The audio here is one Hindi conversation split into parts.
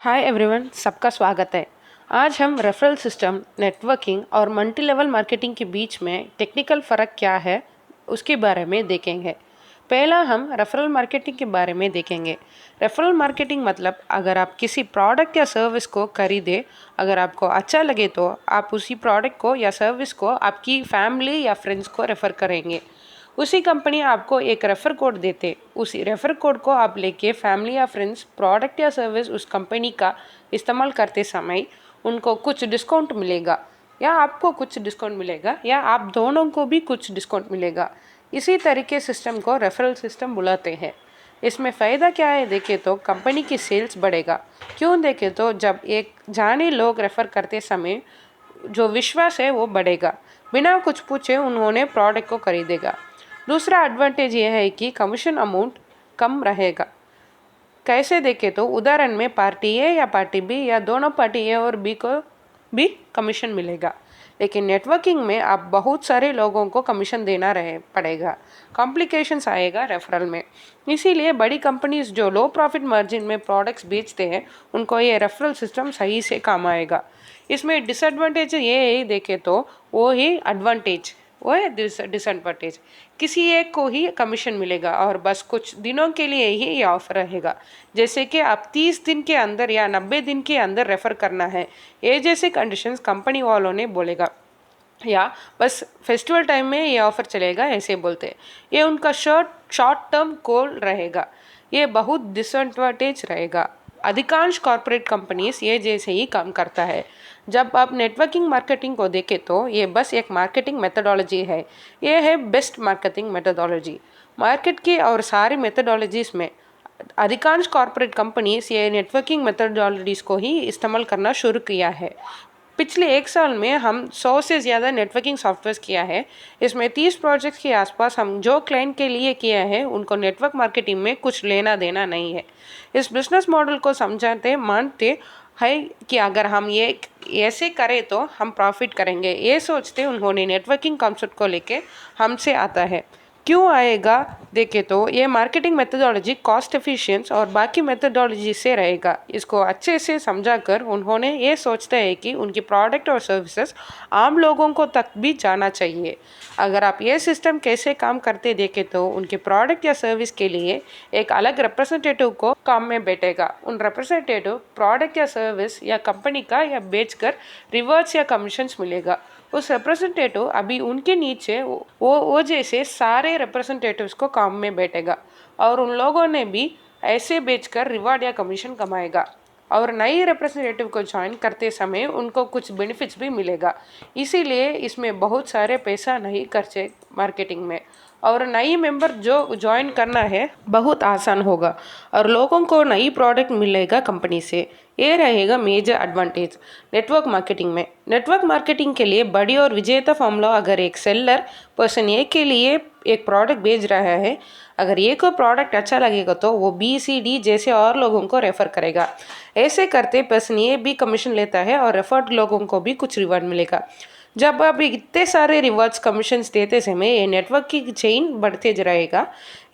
हाय एवरीवन, सबका स्वागत है। आज हम रेफरल सिस्टम, नेटवर्किंग और मल्टी लेवल मार्केटिंग के बीच में टेक्निकल फ़र्क क्या है उसके बारे में देखेंगे। पहला हम रेफरल मार्केटिंग के बारे में देखेंगे। रेफरल मार्केटिंग मतलब अगर आप किसी प्रोडक्ट या सर्विस को खरीदे, अगर आपको अच्छा लगे तो आप उसी प्रोडक्ट को या सर्विस को आपकी फैमिली या फ्रेंड्स को रेफ़र करेंगे। उसी कंपनी आपको एक रेफ़र कोड देते, उसी रेफ़र कोड को आप लेके फैमिली या फ्रेंड्स प्रोडक्ट या सर्विस उस कंपनी का इस्तेमाल करते समय उनको कुछ डिस्काउंट मिलेगा, या आपको कुछ डिस्काउंट मिलेगा, या आप दोनों को भी कुछ डिस्काउंट मिलेगा। इसी तरीके सिस्टम को रेफरल सिस्टम बुलाते हैं। इसमें फ़ायदा क्या है देखें तो कंपनी की सेल्स बढ़ेगा। क्यों देखें तो जब एक जाने लोग रेफ़र करते समय जो विश्वास है वो बढ़ेगा, बिना कुछ पूछे उन्होंने प्रोडक्ट को खरीदेगा। दूसरा एडवांटेज ये है कि कमीशन अमाउंट कम रहेगा। कैसे देखें तो उदाहरण में पार्टी ए या पार्टी बी या दोनों पार्टी ए और बी को भी कमीशन मिलेगा, लेकिन नेटवर्किंग में आप बहुत सारे लोगों को कमीशन देना रहे पड़ेगा। कॉम्प्लिकेशंस आएगा रेफरल में। इसीलिए बड़ी कंपनीज जो लो प्रॉफिट मार्जिन में प्रोडक्ट्स बेचते हैं उनको ये रेफरल सिस्टम सही से काम आएगा। इसमें डिसएडवांटेज ये है देखें तो वो ही एडवांटेज, वो है डिसएडवांटेज। किसी एक को ही कमीशन मिलेगा और बस कुछ दिनों के लिए ही ये ऑफर रहेगा, जैसे कि आप 30 दिन के अंदर या 90 दिन के अंदर रेफर करना है, ये जैसे कंडीशंस कंपनी वालों ने बोलेगा, या बस फेस्टिवल टाइम में ये ऑफर चलेगा ऐसे बोलते हैं। ये उनका शॉर्ट टर्म गोल रहेगा, ये बहुत डिसएडवांटेज रहेगा। अधिकांश कॉरपोरेट कंपनीज ये जैसे ही काम करता है। जब आप नेटवर्किंग मार्केटिंग को देखें तो ये बस एक मार्केटिंग मेथडोलॉजी है। ये है बेस्ट मार्केटिंग मेथडोलॉजी। मार्केट की और सारी मेथडोलॉजीज में अधिकांश कॉरपोरेट कंपनीज ये नेटवर्किंग मेथडोलॉजीज को ही इस्तेमाल करना शुरू किया है। पिछले एक साल में हम 100 से ज़्यादा नेटवर्किंग सॉफ्टवेयर किया है। इसमें 30 प्रोजेक्ट्स के आसपास हम जो क्लाइंट के लिए किया है उनको नेटवर्क मार्केटिंग में कुछ लेना देना नहीं है। इस बिजनेस मॉडल को समझाते मानते है कि अगर हम ये ऐसे करें तो हम प्रॉफिट करेंगे, ये सोचते उन्होंने नेटवर्किंग कॉन्सेप्ट को लेके हमसे आता है। क्यों आएगा देखें तो ये मार्केटिंग मेथडोलॉजी कॉस्ट एफिशिएंस और बाकी मेथडोलॉजी से रहेगा। इसको अच्छे से समझाकर उन्होंने ये सोचते हैं कि उनकी प्रोडक्ट और सर्विसेज आम लोगों को तक भी जाना चाहिए। अगर आप ये सिस्टम कैसे काम करते देखें तो उनके प्रोडक्ट या सर्विस के लिए एक अलग रिप्रेजेंटेटिव को काम में बैठेगा। उन रिप्रेजेंटेटिव प्रोडक्ट या सर्विस या कंपनी का या बेचकर रिवर्स या कमीशंस मिलेगा। उस रिप्रेजेंटेटिव अभी उनके नीचे वो जैसे सारे रिप्रेजेंटेटिव्स को काम में बैठेगा और उन लोगों ने भी ऐसे बेचकर रिवार्ड या कमीशन कमाएगा। और नई रिप्रेजेंटेटिव को ज्वाइन करते समय उनको कुछ बेनिफिट्स भी मिलेगा। इसीलिए इसमें बहुत सारे पैसा नहीं खर्चे मार्केटिंग में, और नई मेंबर जो ज्वाइन करना है बहुत आसान होगा और लोगों को नई प्रोडक्ट मिलेगा कंपनी से। ये रहेगा मेजर एडवांटेज नेटवर्क मार्केटिंग में। नेटवर्क मार्केटिंग के लिए बड़ी और विजेता फॉर्मूला, अगर एक सेलर पर्सन ए के लिए एक प्रोडक्ट बेच रहा है, अगर ए को प्रोडक्ट अच्छा लगेगा तो वो बी सी डी जैसे और लोगों को रेफ़र करेगा। ऐसे करते पर्सन ए भी कमीशन लेता है और रेफर्ड लोगों को भी कुछ रिवार्ड मिलेगा। जब आप इतने सारे रिवार्ड्स कमीशंस देते समय ये नेटवर्क की चेन बढ़ते रहेगा।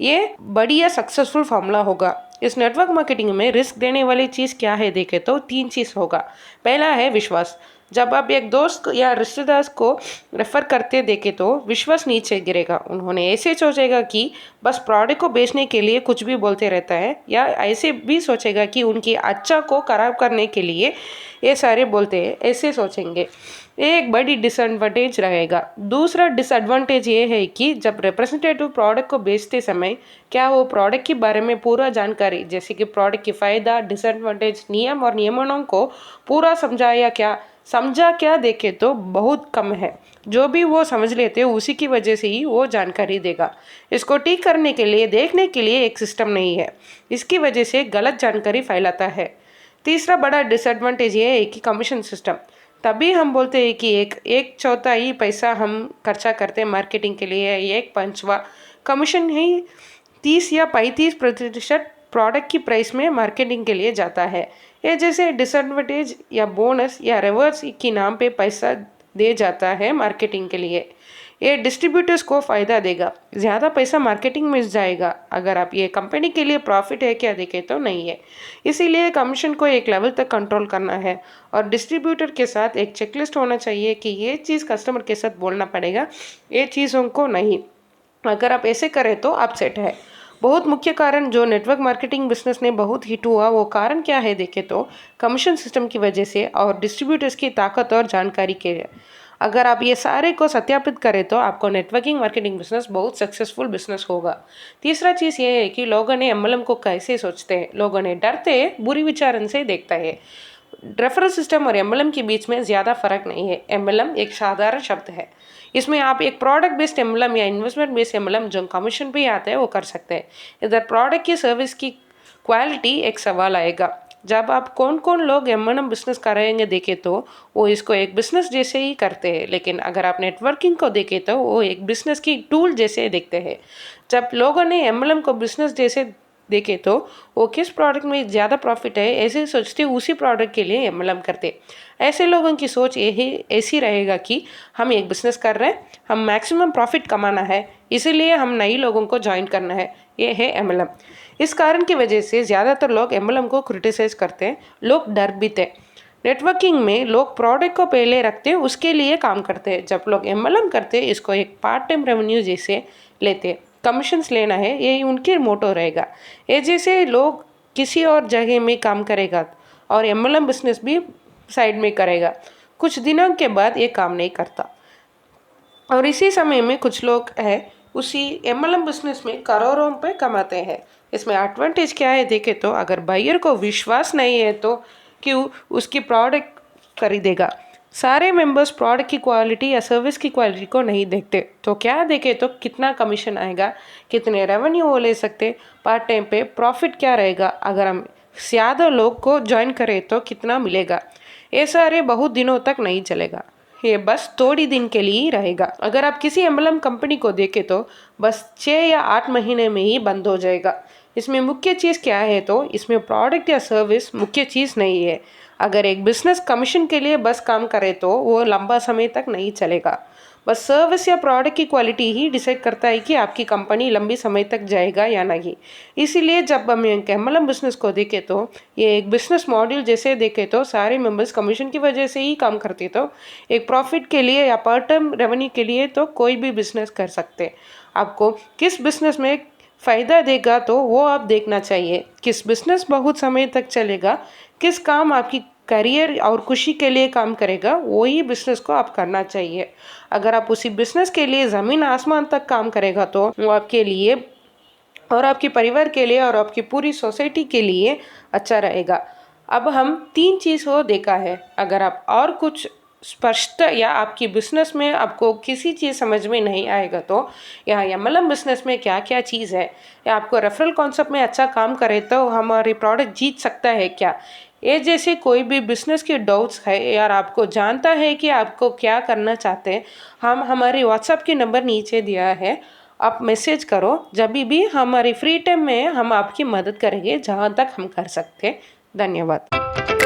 ये बढ़िया सक्सेसफुल फॉर्मूला होगा। इस नेटवर्क मार्केटिंग में रिस्क देने वाली चीज़ क्या है देखें तो 3 चीज़ होगा। पहला है विश्वास। जब आप एक दोस्त या रिश्तेदार को रेफ़र करते देखें तो विश्वास नीचे गिरेगा। उन्होंने ऐसे सोचेगा कि बस प्रोडक्ट को बेचने के लिए कुछ भी बोलते रहता है, या ऐसे भी सोचेगा कि उनकी अच्छा को खराब करने के लिए ये सारे बोलते हैं, ऐसे सोचेंगे। ये एक बड़ी डिसएडवांटेज रहेगा। दूसरा डिसएडवांटेज ये है कि जब रिप्रेजेंटेटिव प्रोडक्ट को बेचते समय क्या वो प्रोडक्ट के बारे में पूरा जानकारी, जैसे कि प्रोडक्ट की फ़ायदा, डिसएडवांटेज, नियम और नियमों को पूरा समझा क्या देखे तो बहुत कम है। जो भी वो समझ लेते हैं उसी की वजह से ही वो जानकारी देगा। इसको ठीक करने के लिए देखने के लिए एक सिस्टम नहीं है, इसकी वजह से गलत जानकारी फैलाता है। तीसरा बड़ा डिसएडवांटेज ये है कि कमीशन सिस्टम। तभी हम बोलते हैं कि एक चौथाई पैसा हम खर्चा करते हैं मार्केटिंग के लिए, एक पंचवा कमीशन ही 30 या 35% प्रोडक्ट की प्राइस में मार्केटिंग के लिए जाता है। ये जैसे डिसएडवांटेज या बोनस या रिवर्स के नाम पे पैसा दे जाता है मार्केटिंग के लिए। ये डिस्ट्रीब्यूटर्स को फ़ायदा देगा, ज़्यादा पैसा मार्केटिंग में जाएगा। अगर आप ये कंपनी के लिए प्रॉफिट है क्या देखें तो नहीं है। इसीलिए कमीशन को एक लेवल तक कंट्रोल करना है और डिस्ट्रीब्यूटर के साथ एक चेकलिस्ट होना चाहिए कि ये चीज़ कस्टमर के साथ बोलना पड़ेगा, ये चीज़ों को नहीं। अगर आप ऐसे करें तो आप सेट है। बहुत मुख्य कारण जो नेटवर्क मार्केटिंग बिजनेस ने बहुत हिट हुआ, वो कारण क्या है देखे तो कमीशन सिस्टम की वजह से और डिस्ट्रीब्यूटर्स की ताकत और जानकारी के लिए। अगर आप ये सारे को सत्यापित करें तो आपको नेटवर्किंग मार्केटिंग बिजनेस बहुत सक्सेसफुल बिजनेस होगा। तीसरा चीज़ ये है कि लोगों ने एमएलएम को कैसे सोचते हैं। लोगों ने डरते बुरी विचारन से देखता है। रेफरल सिस्टम और एमएलएम के बीच में ज़्यादा फर्क नहीं है। एमएलएम एक साधारण शब्द है। इसमें आप एक प्रोडक्ट बेस्ड एमएलएम या इन्वेस्टमेंट बेस्ड एमएलएम जो कमीशन पे आता है वो कर सकते हैं। इधर प्रोडक्ट की सर्विस की क्वालिटी एक सवाल आएगा। जब आप कौन कौन लोग एमएलएम बिजनेस करेंगे देखें तो वो इसको एक बिजनेस जैसे ही करते हैं, लेकिन अगर आप नेटवर्किंग को देखें तो वो एक बिजनेस की टूल जैसे देखते हैं। जब लोगों ने एमएलएम को बिजनेस जैसे देखे तो वो किस प्रोडक्ट में ज़्यादा प्रॉफिट है ऐसे सोचते उसी प्रोडक्ट के लिए एमएलएम करते। ऐसे लोगों की सोच यही ऐसी रहेगा कि हम एक बिजनेस कर रहे हैं, हम मैक्सिमम प्रॉफिट कमाना है, इसीलिए हम नई लोगों को ज्वाइन करना है। ये है एमएलएम। इस कारण की वजह से ज़्यादातर लोग एमएलएम को क्रिटिसाइज करते हैं। लोग डर भी थे। नेटवर्किंग में लोग प्रोडक्ट को पहले रखते हैं, उसके लिए काम करते हैं। जब लोग एमएलएम करते हैं इसको एक पार्ट टाइम रेवेन्यू जैसे लेते, कमीशंस लेना है, यही उनकी मोटो रहेगा। ये जैसे लोग किसी और जगह में काम करेगा और एमएलएम बिजनेस भी साइड में करेगा, कुछ दिनों के बाद ये काम नहीं करता। और इसी समय में कुछ लोग हैं उसी एमएलएम बिजनेस में करोड़ों पे कमाते हैं। इसमें एडवांटेज क्या है देखे तो अगर बायर को विश्वास नहीं है तो क्यों उसकी प्रोडक्ट खरीदेगा। सारे मेंबर्स प्रोडक्ट की क्वालिटी या सर्विस की क्वालिटी को नहीं देखते, तो क्या देखे तो कितना कमीशन आएगा, कितने रेवेन्यू वो ले सकते, पार्ट टाइम पे प्रॉफिट क्या रहेगा, अगर हम ज़्यादा लोग को ज्वाइन करें तो कितना मिलेगा। ये सारे बहुत दिनों तक नहीं चलेगा, ये बस थोड़ी दिन के लिए ही रहेगा। अगर आप किसी एमएलएम कंपनी को देखें तो बस 6 या 8 महीने में ही बंद हो जाएगा। इसमें मुख्य चीज़ क्या है तो इसमें प्रोडक्ट या सर्विस मुख्य चीज़ नहीं है। अगर एक बिजनेस कमीशन के लिए बस काम करे तो वो लंबा समय तक नहीं चलेगा। बस सर्विस या प्रोडक्ट की क्वालिटी ही डिसाइड करता है कि आपकी कंपनी लंबी समय तक जाएगा या नहीं। इसीलिए जब हम एक एमएलएम बिजनेस को देखें तो ये एक बिजनेस मॉडल जैसे देखें तो सारे मेंबर्स कमीशन की वजह से ही काम करते, तो एक प्रॉफिट के लिए या पार्ट टाइम रेवेन्यू के लिए तो कोई भी बिजनेस कर सकते। आपको किस बिजनेस में फ़ायदा देगा तो वो आप देखना चाहिए। किस बिजनेस बहुत समय तक चलेगा, किस काम आपकी करियर और खुशी के लिए काम करेगा, वही बिजनेस को आप करना चाहिए। अगर आप उसी बिजनेस के लिए ज़मीन आसमान तक काम करेगा तो वो आपके लिए और आपके परिवार के लिए और आपकी पूरी सोसाइटी के लिए अच्छा रहेगा। अब हम 3 चीज़ को देखा है। अगर आप और कुछ स्पष्ट या आपकी बिजनेस में आपको किसी चीज़ समझ में नहीं आएगा तो या एमएलएम बिजनेस में क्या क्या चीज़ है, या आपको रेफरल कॉन्सेप्ट में अच्छा काम करे तो हमारी प्रोडक्ट जीत सकता है क्या, ये जैसे कोई भी बिजनेस के डाउट्स है यार आपको जानता है कि आपको क्या करना चाहते हैं, हम हमारी व्हाट्सएप की नंबर नीचे दिया है, आप मैसेज करो। जब भी हमारी फ्री टाइम में हम आपकी मदद करेंगे जहाँ तक हम कर सकते। धन्यवाद।